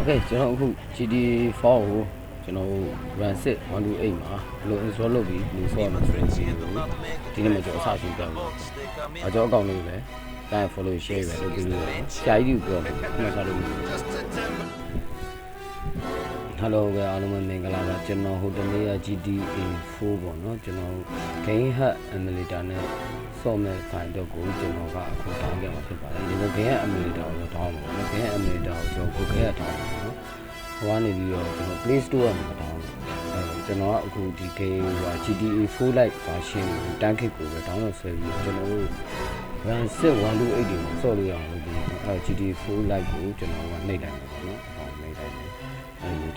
Okay ကျွန်တော်အခု GT4 ကိုကျွန်တော် run 6 128မှာဘယ်လို install လုပ်ပြီးဘယ်လိုဆော့ရမလဲဆိုတော့ဒီနေ့မှာကျွန်တော်အစရှင်းပြမယ်။ကျွန်တော်အကောင့်လေးပဲတိုင်း follow share ပဲလုပ်ပြီးလို့ကြာကြီးပြောမယ်။မှတ်ထားလို့ Hello ပဲအားလုံးမင်္ဂလာပါကျွန်တော်ဟိုတနေ့က GTA4 ပေါ့နော်ကျွန်တော် Game Hub Emulator နဲ့ဆော့မဲ့ file တော့ကိုကျွန်တော်ကအခုတောင်းပြမှာဖြစ်ပါတယ်ဒီလို Game Hub Emulator ကိုတောင်းပါမယ် Game Hub Emulator ကိုကျွန်တော်ကိုခဲ့ရတောင်းပါနော်ဟိုကနေပြီးတော့ကျွန်တော် Play Store မှာတောင်းကျွန်တော်ကအခုဒီ game ဟို GTA4 Lite version ကိုတန်းခစ်ကိုပဲ download ဆွဲပြီးကျွန်တော်တို့ run 6 128ကိုဆော့လို့ရအောင်လုပ်ပြီးအဲ GTA4 Lite ကိုကျွန်တော်ကနှိပ်လိုက်ပါနော်ဟောနှိပ်လိုက်တယ်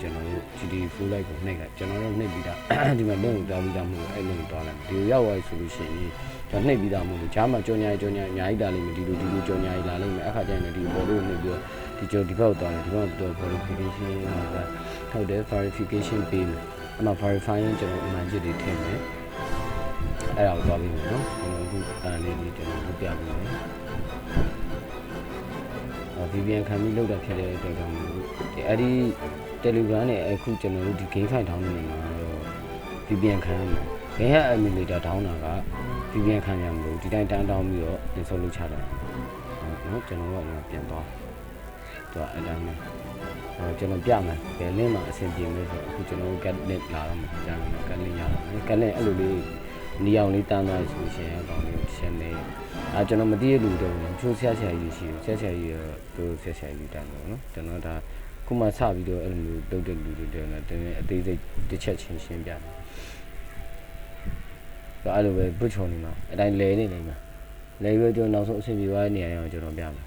ကျွန်တော်တို့ GT4 Lite ကိုနှိပ်လိုက်ကျွန်တော်တို့နှိပ်ပြီးတာဒီမှာလုံးကိုတောင်းပြီးသားမို့အဲ့လိုတောင်းလိုက်ဒီရောက်သွားပြီဆိုလို့ရှိရင်ကျွန်တော်နှိပ်ပြီးသားမို့လို့ဂျားမှာကြော်ညာအများကြီးတာလိမ့်မယ်ဒီလိုကြော်ညာကြီးလာလိမ့်မယ်အခါကျရင်ဒီပေါ်လို့နှိပ်ပြီးတော့ဒီကြော်ဒီဘက်တောင်းတယ်ဒီဘက်တော့ verification မှာဟုတ်တယ် verification ပေးမယ်အဲ့မှာ verify ရင်ကျွန်တော်အမှန်ကြီးတွေထည့်မယ်အဲ့ဒါကိုသွားပြီးမယ်နော်ကျွန်တော်အခုအဲ့လေးလေးကျွန်တော်ထုတ်ပြပေးမယ်VPN ခံပြီးလောက်တာဖြစ်တဲ့အတွက်ကြောင့်ဒီအဲ့ဒီ Telegram နဲ့အခုကျွန်တော်တို့ဒီ game file တောင်းနေမှာတော့ VPN ခံရမှာ Game Hub Emulator တောင်းတာက VPN ခံရမှာလို့ဒီတိုင်းတန်းတောင်းပြီးတော့ install လုပ်ချတာနော်ကျွန်တော်ကပြန်သွားသူအဲ့တိုင်းပဲကျွန်တော်ပြမယ်ဘယ်လင်းမှာအဆင်ပြေမလဲဆိုအခုကျွန်တော် get link လာတော့မှာကြာမှာ get link ရတော့မယ် get link အဲ့လိုလေးနီအောင်လေးတန်းသွားဆိုရှင်အကောင်လေးရှင်းနေကျွန်တော်မသိရလူတော့ချိုးဆရာကြီးရှိဆရာကြီးတို့ဆရာကြီးတန်းတော့နော်ကျွန်တော်ဒါခုမှစပြီးတော့အဲ့လိုမျိုးတုတ်တဲ့လူတွေတော့လည်းအသေးစိတ်တစ်ချက်ချင်းရှင်းပြတယ်ဒါအဲ့လိုပဲဘွတ်ချုံနေမှာအတိုင်းလဲနေနေမှာလဲပြီးတော့နောက်ဆုံးအဆင်ပြေသွားတဲ့နေရာအောင်ကျွန်တော်ပြမယ်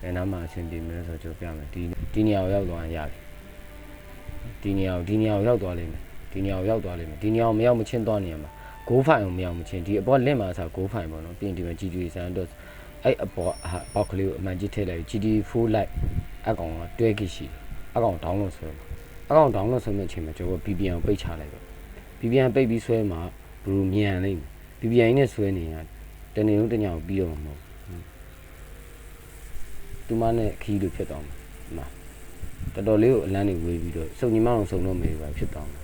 ဘယ်နားမှာအဆင်ပြေမလဲဆိုတော့ကျွန်တော်ပြမယ်ဒီနေရာကိုရောက်သွားရင်ရပြီဒီနေရာကိုရောက်သွားလိမ့်မယ်ဒီနေရာကိုရောက်သွားလိမ့်မယ်ဒီနေရာကိုမရောက်မချင်းသွားနေရမှာGo file ကိုမရောက်မချင်းဒီအပေါ်လင့်မှာဆို Go file ပေါ့နော်ပြီးရင်ဒီမှာ GTA San တော့အဲ့အပေါ်အောက်ကလေးကိုအမှန်ကြီးထည့်လိုက် GTA4 Lite အကောင်ကတွဲကြည့်ရှိအကောင် download ဆွဲအကောင် download ဆွဲမယ့်အချိန်မှာကျွန်တော် VPN ကိုပိတ်ချလိုက်တော့ VPN ပိတ်ပြီးဆွဲမှာဘယ်လိုမြန်လိမ့်မယ် VPN နဲ့ဆွဲနေရတနေ့လုံးတညကိုပြီးတော့မှာမဟုတ်သူမနဲ့ခီးလို့ဖြစ်သွားမှာဒီမှာတော်တော်လေးကိုအလန်းနေဝေးပြီးတော့စုံညီမအောင်စုံတော့မေးပါဖြစ်သွားမှာ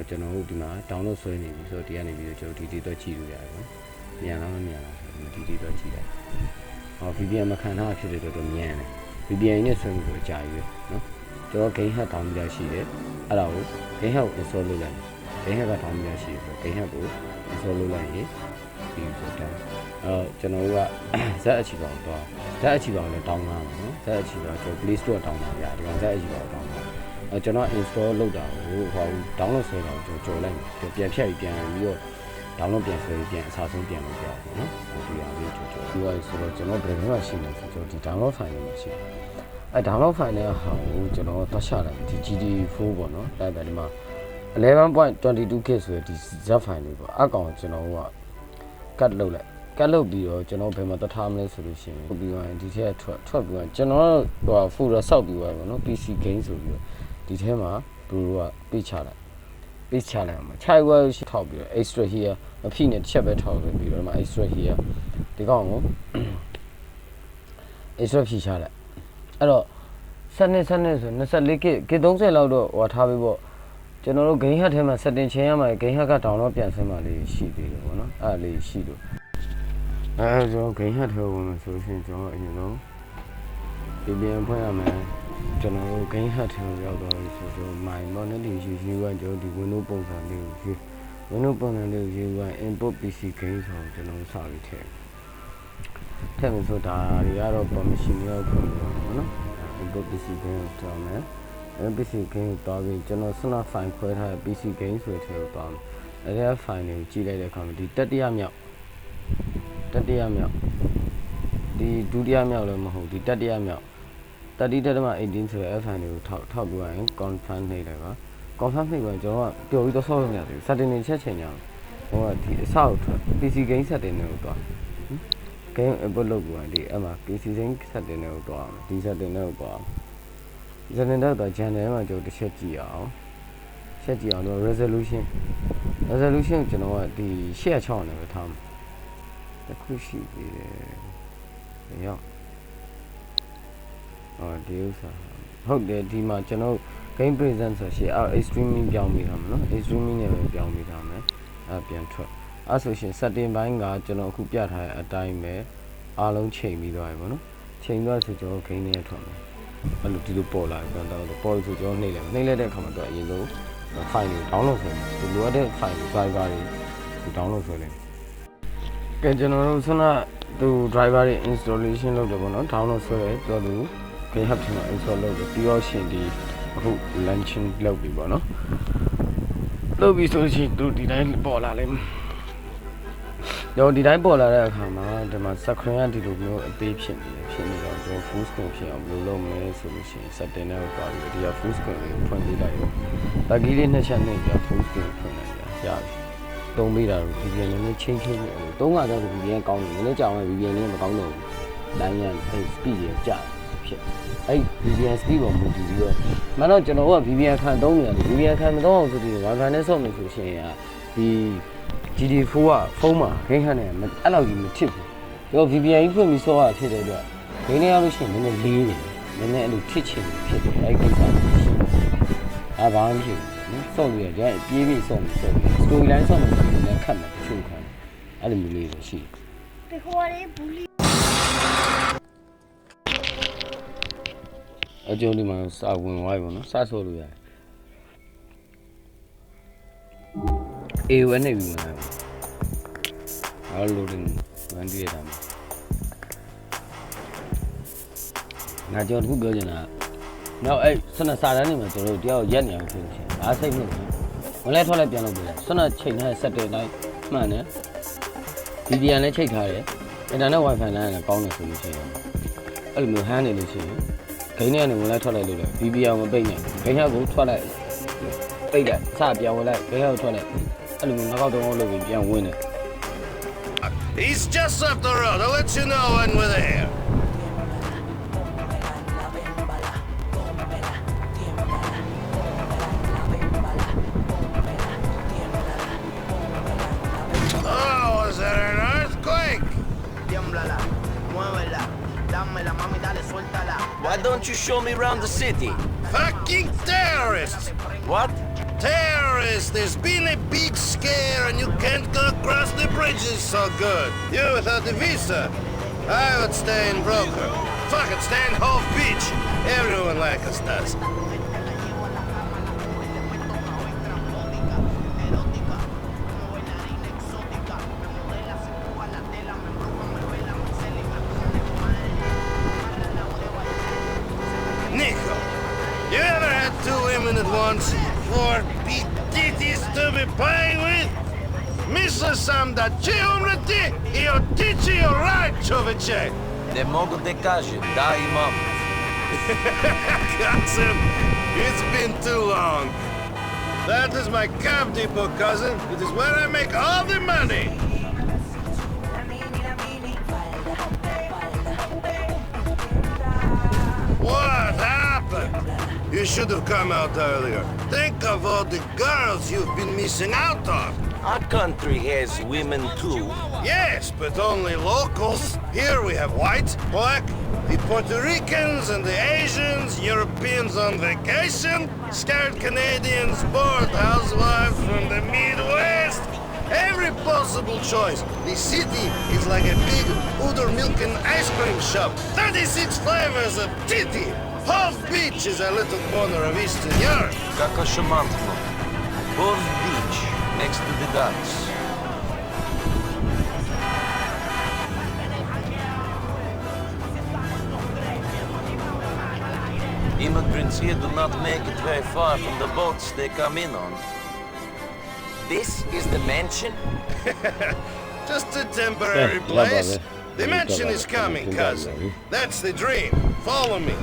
ကျွန်တော်တို့ဒီမှာ download ဆွဲနေပြီဆိုတော့ဒီကနေပြီးတော့ကျွန်တော်ဒီတော့ကြည့်လို့ရတယ်နော်မြန်လားမမြန်လားဆိုတော့ဒီတော့ကြည့်လိုက်VPN မခံထားဖြစ်တဲ့တော့မြန်တယ် VPN နဲ့ဆွဲမှုကိုကြာရွေးနော်ကျွန်တော် Game Hub တောင်းပြီးသားရှိတယ်အဲ့ဒါကို Game Hub ကို install လုပ်လိုက် Game Hub ကတောင်းပြီးသားရှိတယ်ဆိုတော့ Game Hub ကို install လုပ်လိုက်ရင်ဒီဆိုတော့ကျွန်တော်တို့ကဇက်အချီပါတော့ဇက်အချီပါလည်းတောင်းတာနော်ဇက်အချီပါကျွန်တော် Play Store တောင်းတာဗျာဒီကောင်ဇက်အချီပါတောင်းတာကျွန်တော် install လုပ်တာကိုဟို download ဆွဲတာကိုကျွန်တော်ကြော်လိုက်ပြန်ဖြတ်ပြီးပြန်ပြီးတော့ download ပြန်ဆွဲပြန်အစားဆုံးပြန်လုပ်ပြအောင်နော်ဒီဟာလေးကြော်ပြီးတော့ဆိုတော့ကျွန်တော်ဘယ်မှာရှိနေဆိုတော့ဒီ download file လေးရှိအဲ download file နဲ့ဟာကိုကျွန်တော်တွားချလိုက်ဒီ GT4 ပေါ့နော်တိုက်တယ်ဒီမှာ 11.22k ဆိုတဲ့ဒီ zip file လေးပေါ့အကောင်ကျွန်တော်က cut လုပ်လိုက်က လုပ်ပြီးတော့ကျွန်တော်ဘယ်မှာသွားထားမလဲဆိုလို့ရှိရင်ပြီးတော့ဒီထဲထွက်ပြီးတော့ကျွန်တော်ဟို folder ဆောက်ပြီးသွားပါတော့ PC game ဆိုပြီးတော့ဒီထဲမှာဘလူးကပေးချလိုက်အောင်ခြိုက်ဝဲရှိထောက်ပြီးတော့ extra here မဖြစ်နဲ့တစ်ချက်ပဲထောက်ပြီးတော့ဒီမှာ extra here ဒီကောင်ကို extra ဖြည့်ချလိုက်အဲ့တော့စနစ်ဆို 24k K30 လောက်တော့ဟိုထားပြီးပေါ့ကျွန်တော်တို့ Game Hub ထဲမှာ setting ချင်ရမှာ Game Hub က download ပြန်ဆင်းမှလေးရှိသေးတယ်ပေါ့နော်အဲ့လေးရှိလို့ကျွန်တော် Game Hub ထဲဝင်မယ်ဆိုရင်ကျွန်တော်အရင်ဆုံး VPN ဖွင့်ရမယ်ကျွန်တော်တို့ Game Hub ထဲရောက်တော့ဆိုတော့ my money ယူကကျွန်တော်ဒီ Windows ပုံစံလေးကို Windows ပုံစံလေးကိုယူက import PC game ဆိုတော့ကျွန်တော်စပြီးထည့်မယ်ဆိုတာတွေကတော့ permission ရောက်ပုံပေါ့နော် import PC game ကိုတောင်းမယ်PC game ကိုတောင်းပြီးကျွန်တော်စန file ခွဲထားတဲ့ PC game ဆိုတဲ့ထဲကိုတောင်းမယ်အဲဒီ file ကိုကြည့်လိုက်တဲ့အခါမှာဒီတတိယမြောက်ဒီဒုတိယမြောက်လည်းမဟုတ်ဒီတတိယမြောက်30.18 ဆိုတဲ့ file ကိုထောက်ပြီးရင် confirm နှိပ်လိုက်ပါ confirm နှိပ်ပါကျွန်တော်ကပျော်ပြီးတော့ဆော့လို့မရသေးဘူး setting တွေချက်ချင်ကြအောင်ဟိုကဒီအဆောက်ထွက် PC game setting တွေကိုတွား game import လုပ်ပြီးဒီအမှ PC game setting တွေကိုတွားဒီ setting တွေကိုတွား setting တော့ channel မှာကျွန်တော်တစ်ချက်ကြည့်အောင်တော့ resolution ကျွန်တော်ကဒီ860နဲ့ပဲထားမှာတစ်ခုရှိသေးတယ်ရောက် ဒီဥစ္စာဟုတ်တယ်ဒီမှာကျွန်တော် game present ဆိုရှင်အော် extreme ပြောင်းပေးထားမှာနော် extreme နဲ့ပဲပြောင်းပေးထားမယ်ပြန်ထွက်ဆိုရှင် setting ဘိုင်းကကျွန်တော်အခုပြထားတဲ့အတိုင်းပဲအားလုံးချိန်ပြီးသွားပြီပေါ့နော်ချိန်သွားဆိုကျွန်တော် game နဲ့ထွက်မယ်အဲ့လိုဒီလိုပေါ်လာပြန်တော့ပေါ်ဆိုကျွန်တော်နှိမ့်လိုက်တဲ့အခါမှာတော့အရင်ဆုံး file ကို download ဆွဲမယ်ဒီလိုအပ်တဲ့ file ကို driver တွေ download ဆွဲလိုက်ကဲကျွန်တော်တို့ခုနသူ driver တွေ installation လုပ်တယ်ပေါ့နော် download ဆွဲတယ်ပြောသူ GitHub ထဲမှာ install လုပ်တယ်ပြီးတော့ရှင်ဒီအခု launching လုပ်ပြီပေါ့နော်လုပ်ပြီဆိုရှင်သူဒီတိုင်းပေါ်လာလိမ့်မယ်တော့ဒီတိုင်းပေါ်လာတဲ့အခါမှာဒီမှာ screen ကဒီလိုမျိုးအသေးဖြစ်နေတော့ကျွန်တော် full screen ဖြစ်အောင်ဘယ်လိုလုပ်မလဲဆိုလို့ရှိရင် setting နဲ့ပါပြီးဒီက full screen ကိုဖွင့်ပေးလိုက်တော့ဒါကြီးလေးနှစ်ချက်နဲ့ပြ full screen ဖွင့်လိုက်ရပြီသုံးပေးတာတော့ VPN နဲ့ချင်းသုံးကတော့ VPN ကောင်းတယ်လည်းကြောင်ရ VPN နဲ့မကောင်းတော့ဘူးတိုင်းရ speed ရကြဖြစ်အဲ့ VPN speed ပေါ်မူတည်ပြီးတော့မှတော့ကျွန်တော်က VPN ခံသုံးနေရတယ် VPN ခံမသုံးအောင်ဆိုပြီး Wi-Fi နဲ့ဆော့မယ်ဆိုရှင်ဒီ GD4 ကဖုန်းမှာ game ဟန်နဲ့အဲ့လောက်ကြီးမဖြစ်ဘူးတော့ VPN ကြီးဖွင့်ပြီးဆော့ရဖြစ်တဲ့အတွက် game နဲ့ရလို့ရှိရင်နည်းနည်းလေးတယ်နည်းနည်းအဲ့လိုထစ်ချင်ဖြစ်တယ်အဲ့ကိစ္စအဲ့ဘာမှမရှိဘူးဆော့လို့ရတယ်ပြေးပြီးဆော့ပြီး story line ဆော့မယ်ဆိုရင်လည်းခတ်မယ်တချို့ခံအဲ့လိုမျိုးလေးပဲရှိတယ်ဟိုကလေးဘူးလီအကျိုးဒီမှာစဝင်သွားပြီပေါ့နော်စဆော့လို့ရတယ်အေဝနဲ့ပြီးမှာအားလုံးတင်ဝန်တည်းရတာငါကြောင့်အခုပြောချင်တာနောက်အဲ့စနစာတန်းနေမှာကျွန်တော်တို့တယောက်ရက်နေအောင်ဖြစ်ရှင်အားစိတ်နဲ့ဝင်လဲထွက်လဲပြန်လုပ်ပေးတယ်စနချိန်နဲ့ဆက်တဲ့တိုင်းမှန်တယ် VPN နဲ့ချိန်ထားတယ်အင်တာနက် Wi-Fi လိုင်းနဲ့ပေါင်းတယ်ဆိုလို့ရှိရင်အဲ့လိုမျိုးဟန်းနေလို့ရှိရင်ဂိမ်းထဲကနေဝင်လဲထွက်လိုက်လို့လေ VPN မပိတ်နဲ့ဂိမ်းထဲကိုထွက်လိုက်ပိတ်လိုက်စပြန်ဝင်လိုက်ဂိမ်းထဲကိုထွက်လိုက်အဲ့လိုမျိုးငါကောက်တော့လုပ်ပြီးပြန်ဝင်တယ် He's just up the road. I'll let you know when we're there. Oh, was that an earthquake? Why don't you show me around the city? Fucking terrorists! What? Terrorists! There's been a big scare and you can't go across the bridges so good. You without a visa. I would stay in Broker. Fuck it, stay in Hove Beach. Everyone like us does. Nico, you ever had two women at once? Four big titties to be playing with? Misle sam da će umreti I otići u raj, čoveče! Ne mogu da kažem, da imam. Cousin, it's been too long. That is my cab depot, cousin. It is where I make all the money. What happened? You should have come out earlier. Think of all the girls you've been missing out on. Our country has women too. Yes, but only locals. Here we have white, black, the Puerto Ricans and the Asians, Europeans on vacation, scared Canadians, bored housewives from the Midwest. Every possible choice. The city is like a big udder milk and ice cream shop. 36 flavors of titty. Hove Beach is a little corner of Eastern Europe. Kako šamantno. Hove Beach, next to the docks. Immigrants here do not make it very far from the boats they come in on. This is the mansion? Just a temporary place. The mansion is coming, cousin. That's the dream. Follow me.